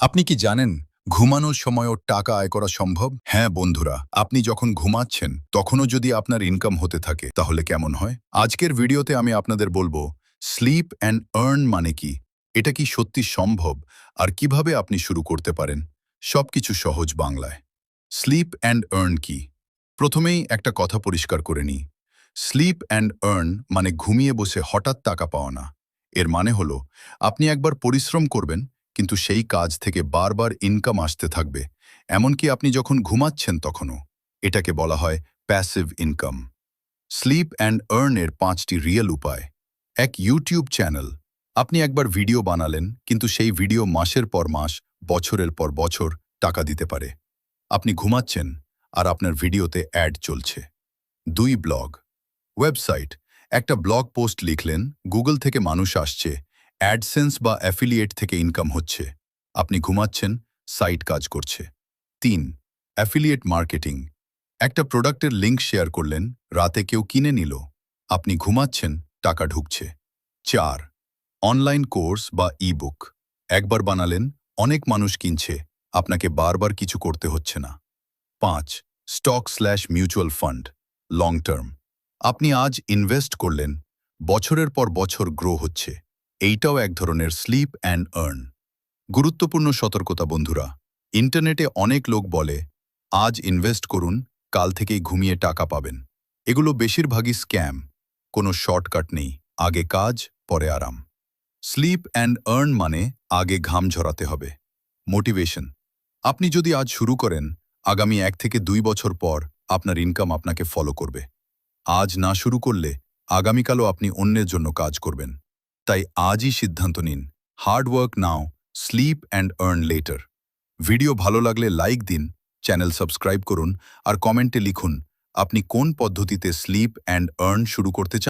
আপনি কি জানেন ঘুমানোর সময়ও টাকা আয় করা সম্ভব? হ্যাঁ বন্ধুরা, আপনি যখন ঘুমাচ্ছেন তখনও যদি আপনার ইনকাম হতে থাকে তাহলে কেমন হয়? আজকের ভিডিওতে আমি আপনাদের বলবো স্লিপ অ্যান্ড আর্ন মানে কি, এটা কি সত্যি সম্ভব আর কিভাবে আপনি শুরু করতে পারেন, সবকিছু সহজ বাংলায়। স্লিপ অ্যান্ড আর্ন কি? প্রথমেই একটা কথা পরিষ্কার করে নিই। স্লিপ অ্যান্ড আর্ন মানে ঘুমিয়ে বসে হঠাৎ টাকা পাওয়া না। এর মানে হলো আপনি একবার পরিশ্রম করবেন কিন্তু সেই কাজ থেকে বারবার ইনকাম আসতে থাকবে, এমনকি আপনি যখন ঘুমাচ্ছেন তখনও। এটাকে বলা হয় প্যাসিভ ইনকাম। স্লিপ অ্যান্ড আর্নের 5টি রিয়েল উপায়। এক, ইউটিউব চ্যানেল। আপনি একবার ভিডিও বানালেন কিন্তু সেই ভিডিও মাসের পর মাস, বছরের পর বছর টাকা দিতে পারে। আপনি ঘুমাচ্ছেন আর আপনার ভিডিওতে অ্যাড চলছে। 2, ব্লগ। ওয়েবসাইট। একটা ব্লগ পোস্ট লিখলেন, গুগল থেকে মানুষ আসছে, অ্যাডসেন্স বা অ্যাফিলিয়েট থেকে ইনকাম হচ্ছে। আপনি ঘুমাচ্ছেন, সাইট কাজ করছে। 3, অ্যাফিলিয়েট মার্কেটিং। একটা প্রোডাক্টের লিঙ্ক শেয়ার করলেন, রাতে কেউ কিনে নিল। আপনি ঘুমাচ্ছেন, টাকা ঢুকছে। 4, অনলাইন কোর্স বা ই-বুক। একবার বানালেন, অনেক মানুষ কিনছে, আপনাকে বারবার কিছু করতে হচ্ছে না। 5, স্টক/মিউচুয়াল ফান্ড, লং টার্ম। আপনি আজ ইনভেস্ট করলেন, বছরের পর বছর গ্রো হচ্ছে। এইটাও এক ধরনের স্লিপ অ্যান্ড আর্ন। গুরুত্বপূর্ণ সতর্কতা বন্ধুরা, ইন্টারনেটে অনেক লোক বলে আজ ইনভেস্ট করুন, কাল থেকেই ঘুমিয়ে টাকা পাবেন। এগুলো বেশিরভাগই স্ক্যাম। কোনো শর্টকাট নেই, আগে কাজ পরে আরাম। স্লিপ অ্যান্ড আর্ন মানে আগে ঘাম ঝরাতে হবে। মোটিভেশন। আপনি যদি আজ শুরু করেন, আগামী 1 থেকে 2 বছর পর আপনার ইনকাম আপনাকে ফলো করবে। আজ না শুরু করলে আগামীকালও আপনি অন্যের জন্য কাজ করবেন। তাই আজই সিদ্ধান্ত নিন, hard work now, sleep and earn later. Video ভালো লাগলে লাইক দিন, চ্যানেল সাবস্ক্রাইব করুন আর কমেন্টে লিখুন আপনি কোন পদ্ধতিতে স্লিপ অ্যান্ড আর্ন শুরু করতে চান।